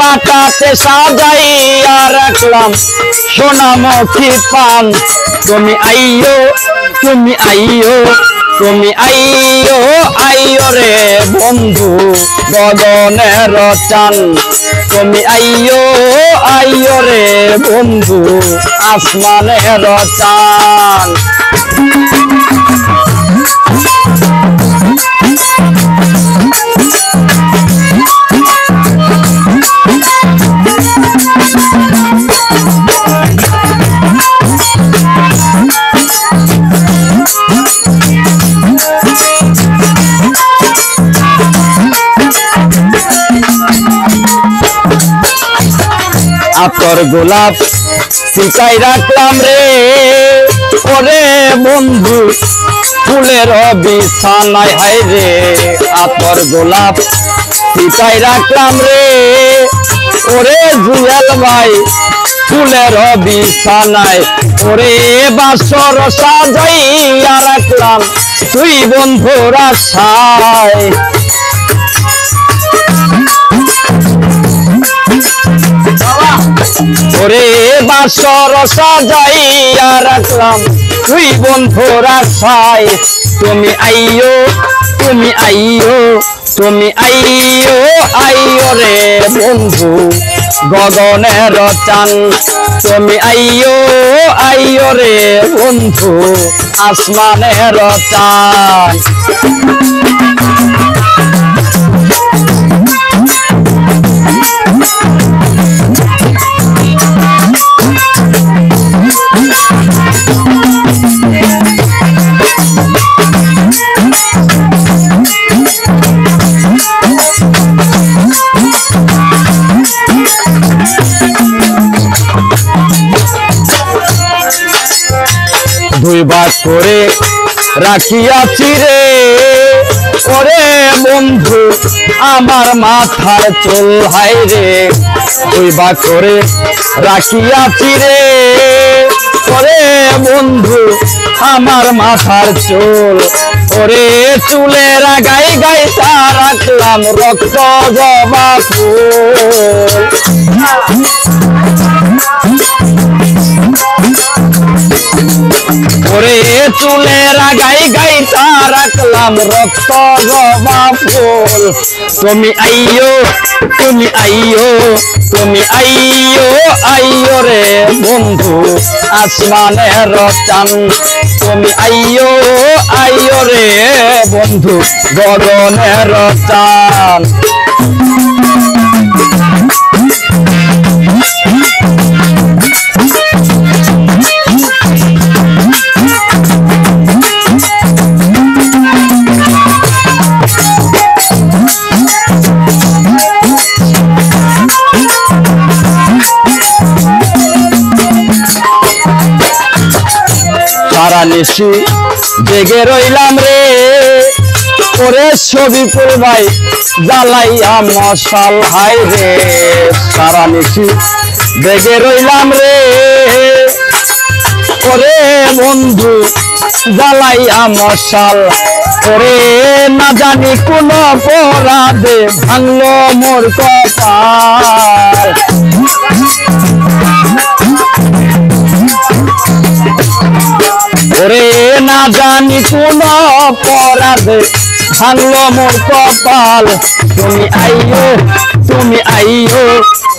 বাটাতে সাজাইয়া রাখলাম সোনামুখী পান। তুমি আইয়ো, তুমি আইয়ো, তুমি আইয়ো, আইয়ো রে বন্ধু গগনের চান। তুমি আইয়ো, আইয়ো রে বন্ধু আসমানের চান। আতর গোলাপ শিকাই রাখলাম রে ওরে বন্ধু ফুলের বিছানায়। হায় রে আতর গোলাপ শিকাই রাখলাম রে ওরে জুয়েল ভাই ফুলের বিছানায়। ওরে বাসর সাজাইয়া রাখলাম তুই বন্ধুর আশায়। ওরে বাসর সাজাইয়া রাখলাম তুই বন্ধুর আশায়। তুমি আইয়ো, তুমি আইয়ো, তুমি আইয়ো, আইয়ো রে বন্ধু গগনের চান। তুমি আইয়ো, আইয়ো রে বন্ধু আসমানের চান। দুই ভাগ করে রাখিয়াছি রে ওরে বন্ধু আমার মাথার চুল। হায় রে দুই ভাগ করে রাখিয়াছি রে ওরে বন্ধু আমার মাথার চুল। ওরে চুলের গাই গাইতা রাখলাম রক্ত জবা ফুল। ওরে চুলের গাই গাইতা রাখলাম রক্ত জবা ফুল। তুমি আইয়ো, তুমি আইয়ো, তুমি আইয়ো, আইয়ো রে বন্ধু আসমানের চান। তুমি আইয়ো, আইয়ো রে বন্ধু গগনের চান। সারা নিশি জেগে রইলাম রে ওরে শফিকুল ভাই জ্বালাইয়া মশাল। হায় রে সারা নিশি জেগে রইলাম রে ওরে বন্ধু জ্বালাইয়া মশাল। ওরে না জানি কোন অপরাধে ভাঙলো মোর কপাল। ওরে না জানি কোন অপরাধে ভাঙলো মোর কপাল। তুমি আইয়ো, তুমি আইয়ো,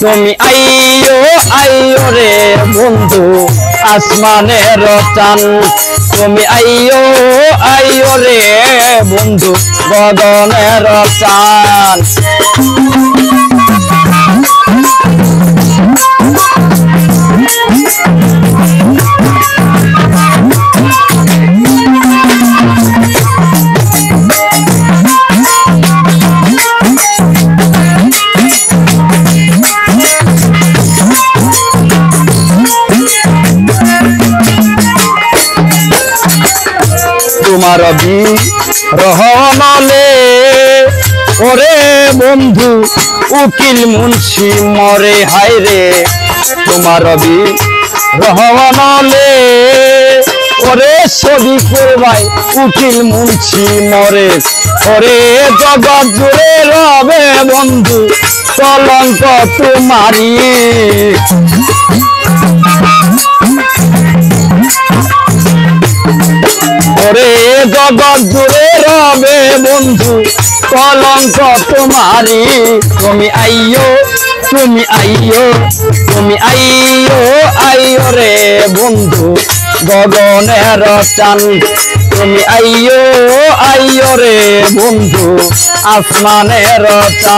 তুমি আইয়ো, আইয়ো রে বন্ধু আসমানের চান। তুমি আইয়ো, আইয়ো রে বন্ধু গগনের চান। তোমার রহমলে ওরে বন্ধু উকিল মুন্সি মরে। হায় রে তোমার রহমলে ওরে শফিকুল ভাই উকিল মুন্সি মরে। ওরে জগৎ জুড়ে রবে বন্ধু কলঙ্ক তোমারি ওরে জগৎ জুড়ে রবে বন্ধু কলঙ্ক তোমারি তুমি আইয়ো তুমি আইয়ো তুমি আইয়ো আইয়ো রে বন্ধু গগনের চান তুমি আইয়ো আইয়ো রে বন্ধু আসমানের চান